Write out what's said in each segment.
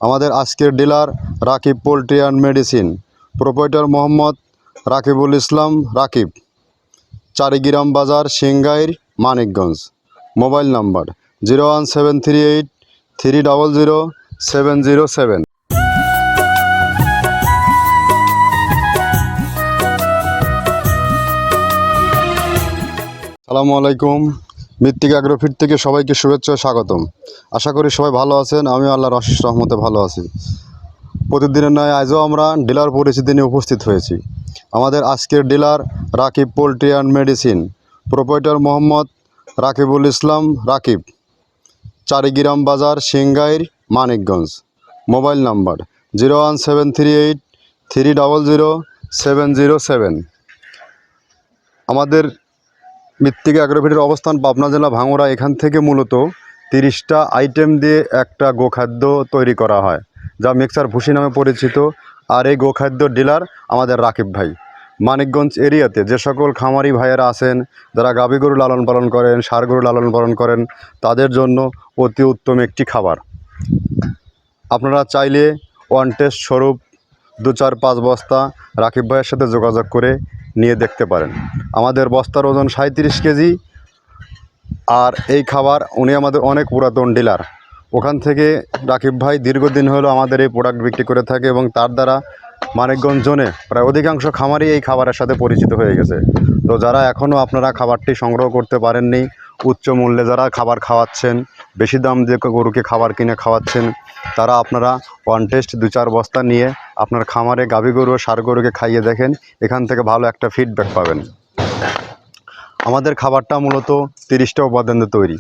আমাদের আজকের dealer Rakib poultry and medicine, proprietor Mohammad Rakibul Islam Rakib, Charigram Bazar, Singair, Manikganj. Mobile number 01738 300 707। আসসালামু আলাইকুম। মৃত্তিকা অ্যাগ্রোফিট থেকে সবাইকে শুভেচ্ছা ও স্বাগতম। আশা করি সবাই ভালো আছেন। আমি আল্লাহর অশেষ রহমতে ভালো আছি। প্রতিদিনের নয় আজও আমরা ডিলার পরিচিতি নিয়ে উপস্থিত হয়েছি। আমাদের আজকের dealer Rakib poultry and medicine, proprietor Mohammad Rakibul Islam Rakib, Charigram Bazar, Singair, Manikganj. Mobile number 01738 300 707। আমাদের মৃত্তিকা অ্যাগ্রোফিটের অবস্থান পাবনা জেলা ভাঙড়া। এখান থেকে মূলত 30টা আইটেম দিয়ে একটা গোখাদ্য তৈরি করা হয়, যা মিক্সার ভুসি নামে পরিচিত। আর এই গোখাদ্য ডিলার আমাদের রাকিব ভাই। মানিকগঞ্জ এরিয়াতে যে সকল খামারি ভাইয়েরা আছেন, যারা গাভী গরু লালন পালন করেন, ষাঁড় গরু লালন পালন করেন, তাদের জন্য অতি উত্তম একটি খাবার। আপনারা চাইলে ওয়ান টেস্ট স্বরূপ 2-4-5 বস্তা রাকিব ভাইয়ের সাথে যোগাযোগ করে নিয়ে দেখতে পারেন। আমাদের বস্তার ওজন 37 কেজি। আর এই খাবার উনি আমাদের অনেক পুরাতন ডিলার। ওখান থেকে রাকিব ভাই দীর্ঘদিন হলো আমাদের এই প্রোডাক্ট বিক্রি করে থাকে এবং তার দ্বারা মানিকগঞ্জ জোনে প্রায় অধিকাংশ খামারই এই খাবারের সাথে পরিচিত হয়ে গেছে। তো যারা এখনও আপনারা খাবারটি সংগ্রহ করতে পারেননি, উচ্চ মূল্যে যারা খাবার খাওয়াচ্ছেন, বেশি দাম দিয়ে গরুকে খাবার কিনে খাওয়াচ্ছেন, তারা আপনারা ওয়ান টেস্ট 2-4 বস্তা নিয়ে আপনার খামারে গাভী গরু ও ষাঁড় গরুকে খাইয়ে দেখেন। এখান থেকে ভালো একটা ফিডব্যাক পাবেন। আমাদের খাবারটা মূলত 30টা উপাদান দিয়ে তৈরি।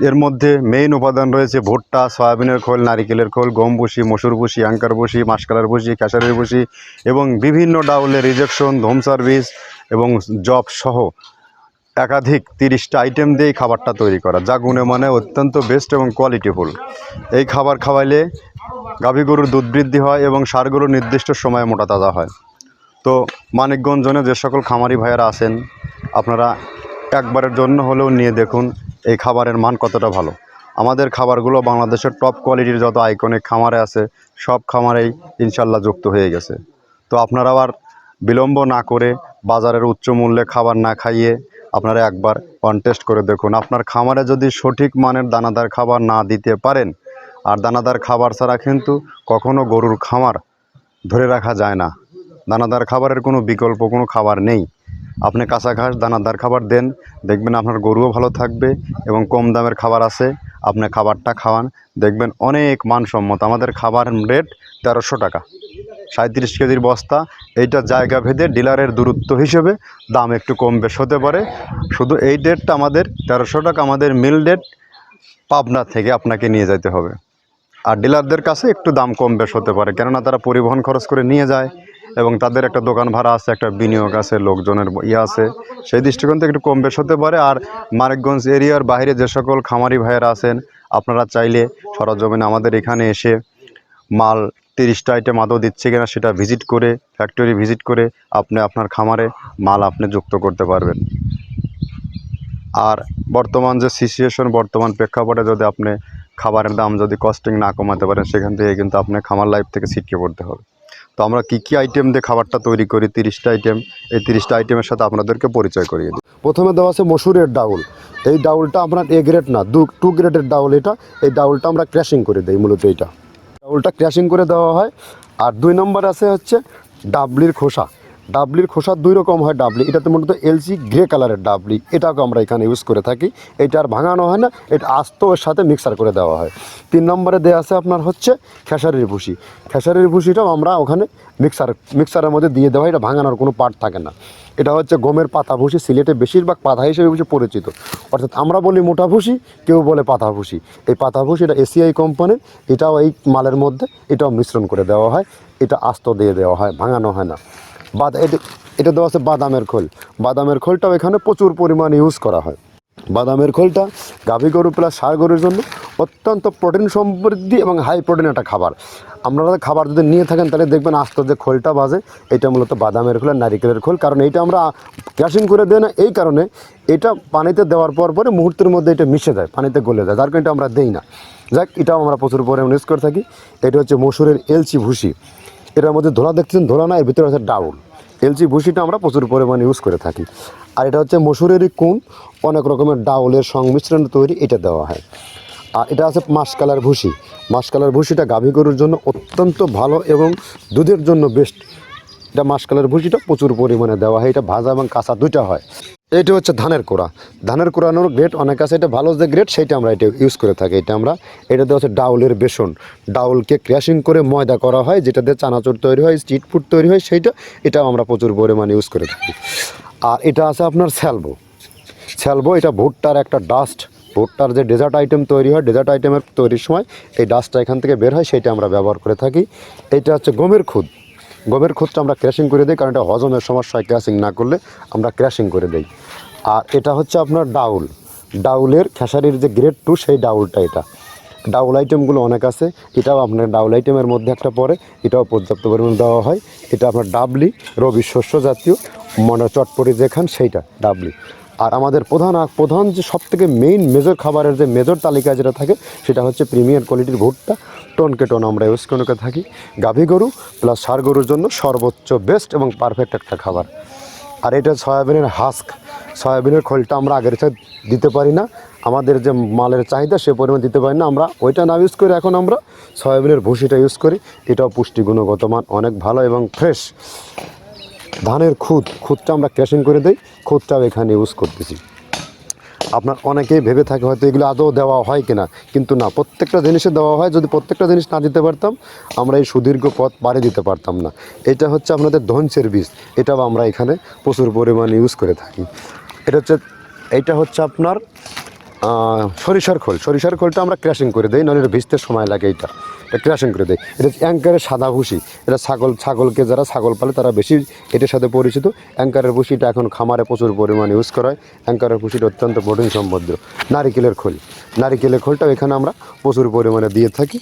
এর মধ্যে মেইন উপাদান রয়েছে ভুট্টা, সয়াবিনের খোল, নারিকেলের খোল, গম ভুসি, মসুর ভুসি, অ্যাঙ্কার ভুসি, মাসকালার ভুসি, খেসারির ভুসি এবং বিভিন্ন ডাউলের রিজেকশন, ধোমসার বীজ এবং জব সহ একাধিক 30টা আইটেম দিয়ে খাবারটা তৈরি করা, যা গুণে মানে অত্যন্ত বেস্ট এবং কোয়ালিটিফুল। এই খাবার খাওয়াইলে গাভী গরুর দুধ বৃদ্ধি হয় এবং ষাঁড় গরুর নির্দিষ্ট সময়ে মোটা তাজা হয়। তো মানিকগঞ্জ জোনে যে সকল খামারি ভাইয়েরা আছেন, আপনারা একবারের জন্য হলেও নিয়ে দেখুন এই খাবারের মান কতটা ভালো। আমাদের খাবারগুলো বাংলাদেশের টপ কোয়ালিটির যত আইকনিক খামারে আছে, সব খামারেই ইনশাল্লাহ যুক্ত হয়ে গেছে। তো আপনারা আবার বিলম্ব না করে বাজারের উচ্চ মূল্যে খাবার না খাইয়ে আপনারা একবার কনটেস্ট করে দেখুন। আপনার খামারে যদি সঠিক মানের দানাদার খাবার না দিতে পারেন, আর দানাদার খাবার ছাড়া কিন্তু কখনো গরুর খামার ধরে রাখা যায় না। দানাদার খাবারের কোনো বিকল্প কোনো খাবার নেই। আপনি কাঁচা ঘাস দানাদার খাবার দেন, দেখবেন আপনার গরুও ভালো থাকবে এবং কম দামের খাবার আছে, আপনি খাবারটা খাওয়ান, দেখবেন অনেক মানসম্মত। আমাদের খাবার রেট 1300 টাকা, 37 কেজির বস্তা। এইটা জায়গা ভেদে ডিলারের দূরত্ব হিসেবে দাম একটু কম বেশ হতে পারে। শুধু এই ডেটটা আমাদের 1300 টাকা, আমাদের মিল ডেট পাবনা থেকে আপনাকে নিয়ে যেতে হবে। আর ডিলারদের কাছে একটু দাম কম বেশ হতে পারে, কেননা তারা পরিবহন খরচ করে নিয়ে যায় এবং তাদের একটা দোকান ভাড়া আছে, একটা বিনিয়োগ আছে, লোকজনের আছে, সেই দৃষ্টিকোণ থেকে একটু কম বেশ হতে পারে। আর মানিকগঞ্জ এরিয়ার বাইরে যে সকল খামারি ভাইয়েরা আছেন, আপনারা চাইলে সরজমিনে আমাদের এখানে এসে মাল 30টা আইটেম আদৌ দিচ্ছে কিনা সেটা ভিজিট করে, ফ্যাক্টরি ভিজিট করে আপনি আপনার খামারে মাল আপনি যুক্ত করতে পারবেন। আর বর্তমান যে সিচুয়েশন, বর্তমান প্রেক্ষাপটে যদি আপনি খাবারের দাম যদি কস্টিং না কমাতে পারেন, সেখান থেকে কিন্তু আপনি খামার লাইফ থেকে ছিটকে পড়তে হবে। তো আমরা কী আইটেম দিয়ে খাবারটা তৈরি করি, 30টা আইটেম। এই 30টা আইটেমের সাথে আপনাদেরকে পরিচয় করিয়ে দিই। প্রথমে দেওয়া আছে মসুরের ডাউল। এই ডাউলটা আপনার এ গ্রেড না, 2 গ্রেডের ডাউল এটা। এই ডাউলটা আমরা ক্র্যাশিং করে দিই, মূলত এইটা ডাউলটা ক্র্যাশিং করে দেওয়া হয়। আর 2 নম্বর আছে হচ্ছে ডাবলির খোসা। ডাবলির খোসা 2 রকম হয় ডাবলি, এটাতে মূলত এলসি গ্রে কালারের ডাবলি, এটাকে আমরা এখানে ইউজ করে থাকি। এটা আর ভাঙানো হয় না, এটা আস্ত ওর সাথে মিক্সার করে দেওয়া হয়। 3 নম্বরে দেওয়া আছে আপনার হচ্ছে খেসারির ভুসি। খেসারির ভুসিটাও আমরা ওখানে মিক্সারের মধ্যে দিয়ে দেওয়া হয়, এটা ভাঙানোর কোনো পার্ট থাকে না। এটা হচ্ছে গমের পাতা ভুসি, সিলেটে বেশিরভাগ পাতা হিসেবে পরিচিত। অর্থাৎ আমরা বলি মোটা ভুসি, কেউ বলে পাতা ভুসি। এই পাতা ভুসি এটা এসিআই কোম্পানির, এটাও এই মালের মধ্যে এটাও মিশ্রণ করে দেওয়া হয়, এটা আস্ত দিয়ে দেওয়া হয়, ভাঙানো হয় না। এটা দেওয়া আছে বাদামের খোল। বাদামের খোলটাও এখানে প্রচুর পরিমাণে ইউজ করা হয়। বাদামের খোলটা গাভী গরু প্লাস ষাঁড় গরুর জন্য অত্যন্ত প্রোটিন সমৃদ্ধি এবং হাই প্রোটিন একটা খাবার। আপনারা খাবার যদি নিয়ে থাকেন তাহলে দেখবেন আস্ত যে খোলটা বাজে, এটা মূলত বাদামের খোল আর নারিকেলের খোল। কারণ এইটা আমরা ক্রাশিং করে দেয় না, এই কারণে এটা পানিতে দেওয়ার পরে মুহূর্তের মধ্যে এটা মিশে যায়, পানিতে গলে যায়, যার কারণে এটা আমরা দেই না। যাক, এটাও আমরা প্রচুর পরিমাণে ইউজ করে থাকি। এটা হচ্ছে মসুরের এলচি ভুসি, এটার মধ্যে ধোলা দেখছেন, ধোলা না, এর ভিতরে আছে ডাউল। এলচি ভুসিটা আমরা প্রচুর পরিমাণে ইউজ করে থাকি। আর এটা হচ্ছে মসুরেরই কুন, অনেক রকমের ডাউলের সংমিশ্রণ তৈরি, এটা দেওয়া হয়। আর এটা আছে মাসকালার ভুসি। মাসকালার ভুসিটা গাভী গরুর জন্য অত্যন্ত ভালো এবং দুধের জন্য বেস্ট। এটা মাসকালার ভুসিটা প্রচুর পরিমাণে দেওয়া হয়, এটা ভাজা এবং কাঁচা দুইটা হয়। এইটা হচ্ছে ধানের কোড়া। ধানের কোড়ানোর গ্রেড অনেক আছে, এটা ভালো যে গ্রেড সেইটা আমরা এটা ইউজ করে থাকি। এটা দেওয়া হচ্ছে ডাউলের বেসন, ডাউলকে ক্র্যাশিং করে ময়দা করা হয়, যেটা দিয়ে চানাচুর তৈরি হয়, স্ট্রিট ফুড তৈরি হয়, এটাও আমরা প্রচুর পরিমাণে ইউজ করে থাকি। আর এটা আছে আপনার স্যালবো, এটা ভুট্টার একটা ডাস্ট। ভুট্টার যে ডেজার্ট আইটেম তৈরি হয়, ডেজার্ট আইটেমের তৈরির সময় এই ডাস্টটা এখান থেকে বের হয়, সেইটা আমরা ব্যবহার করে থাকি। এটা হচ্ছে গমের খুদটা আমরা ক্র্যাশিং করে দিই, কারণ এটা হজমের সমস্যায় ক্র্যাশিং না করলে আমরা ক্র্যাশিং করে দিই। আর এটা হচ্ছে আপনার ডাউলের খেসারির যে গ্রেড 2 সেই ডাউলটা। এটা ডাউল আইটেমগুলো অনেক আছে, এটাও আপনার ডাউল আইটেমের মধ্যে একটা পড়ে, এটাও পর্যাপ্ত পরিমাণ দেওয়া হয়। এটা আপনার ডাবলি, রবি শস্য জাতীয় চটপটি যেখান সেইটা ডাবলি। আর আমাদের প্রধান যে সবথেকে মেইন মেজর খাবারের যে মেজর তালিকায় যেটা থাকে, সেটা হচ্ছে প্রিমিয়ার কোয়ালিটির ভুট্টা, টনকে টন আমরা ইউজ করে থাকি। গাভী গরু প্লাস ষাঁড় গরুর জন্য সর্বোচ্চ বেস্ট এবং পারফেক্ট একটা খাবার। আর এটা সয়াবিনের সয়াবিনের খোলটা আমরা আগের সাথে দিতে পারি না, আমাদের যে মালের চাহিদা সে পরিমাণ দিতে পারি না, আমরা ওইটা না ইউজ করে এখন আমরা সয়াবিনের ভুসিটা ইউজ করি। এটাও পুষ্টি গুণগত মান অনেক ভালো এবং ফ্রেশ। ধানের খুদটা আমরা ক্র্যাশিং করে দিই, খুদটাও এখানে ইউজ করতেছি। আপনার অনেকেই ভেবে থাকে হয়তো এগুলো আদৌ দেওয়া হয় কিনা, কিন্তু না, প্রত্যেকটা জিনিসে দেওয়া হয়। যদি প্রত্যেকটা জিনিস না দিতে পারতাম, আমরা এই সুদীর্ঘ পথ পাড়ি দিতে পারতাম না। এটা হচ্ছে আপনাদের ধনসের বীজ, এটাও আমরা এখানে প্রচুর পরিমাণে ইউজ করে থাকি। এইটা হচ্ছে আপনার সরিষার খোলটা আমরা ক্র্যাশিং করে দিই, নাহলে এটা ভিজতে সময় লাগে। এটা ক্র্যাশিং করে দেয়। এটা অ্যাঙ্কারের সাদা ভুসি, এটা ছাগলকে যারা ছাগল পালে তারা বেশি এটার সাথে পরিচিত। অ্যাঙ্কারের ভুসিটা এখন খামারে প্রচুর পরিমাণে ইউজ করা হয়। অ্যাঙ্কারের ভুসিটা অত্যন্ত প্রোটিন সমৃদ্ধ। নারিকেলের খোলটাও এখানে আমরা প্রচুর পরিমাণে দিয়ে থাকি।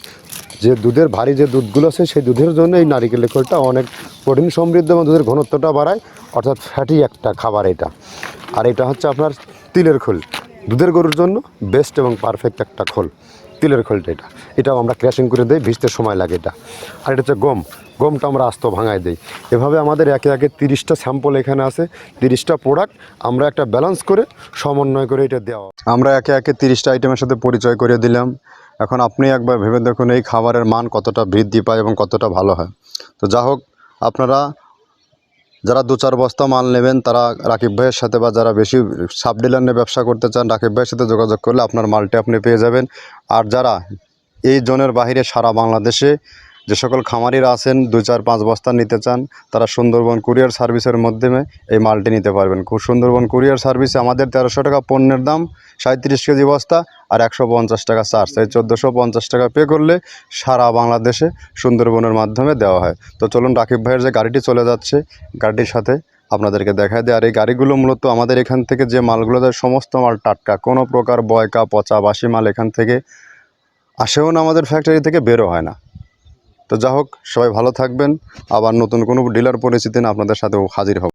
যে দুধের ভারী যে দুধগুলো আছে সেই দুধের জন্য এই নারিকেলের খোলটা অনেক প্রোটিন সমৃদ্ধ এবং দুধের ঘনত্বটা বাড়ায়, অর্থাৎ ফ্যাটি একটা খাবার এটা। আর এটা হচ্ছে আপনার তিলের খোল, দুধের গরুর জন্য বেস্ট এবং পারফেক্ট একটা খোল, তিলের খোলটা। এটাও আমরা ক্র্যাশিং করে দিই, ভিজতে সময় লাগে এটা। আর এটা হচ্ছে গমটা আমরা আস্ত ভাঙায় দিই। এভাবে আমাদের একে 30টা স্যাম্পল এখানে আছে, 30টা প্রোডাক্ট আমরা একটা ব্যালেন্স করে সমন্বয় করে এটা দেওয়া। আমরা একে 30টা আইটেমের সাথে পরিচয় করে দিলাম। এখন আপনি একবার ভেবে দেখুন এই খাবারের মান কতটা বৃদ্ধি পায় এবং কতটা ভালো হয়। তো যা হোক, আপনারা যারা 2-4 বস্তা মাল নেবেন তারা রাকিব ভাইয়ের সাথে, বা যারা বেশি সাব ডিলার নিয়ে ব্যবসা করতে চান, রাকিব ভাইয়ের সাথে যোগাযোগ করলে আপনার মালটি আপনি পেয়ে যাবেন। আর যারা এই জোনের বাইরে সারা বাংলাদেশে যে সকল খামারিরা আছেন 2-4-5 বস্তা নিতে চান, তারা সুন্দরবন কুরিয়ার সার্ভিসের মাধ্যমে এই মালটি নিতে পারবেন। সুন্দরবন কুরিয়ার সার্ভিসে আমাদের 1300 টাকা পণ্যের দাম, 37 কেজি বস্তা, আর 150 টাকা চার্জ। এই 1450 টাকা পে করলে সারা বাংলাদেশে সুন্দরবনের মাধ্যমে দেওয়া হয়। তো চলুন, রাকিব ভাইয়ের যে গাড়িটি চলে যাচ্ছে, গাড়িটির সাথে আপনাদেরকে দেখায় দেয়। আর এই গাড়িগুলো মূলত আমাদের এখান থেকে যে মালগুলো দেয়, সমস্ত মাল টাটকা, কোনো প্রকার বয়কা পচা বাসি মাল এখান থেকে আসেও না, আমাদের ফ্যাক্টরি থেকে বেরো হয় না। তো যা হোক, সবাই ভালো থাকবেন। আবার নতুন কোনো ডিলার পরিচিতি না আপনাদের সাথেও হাজির হব।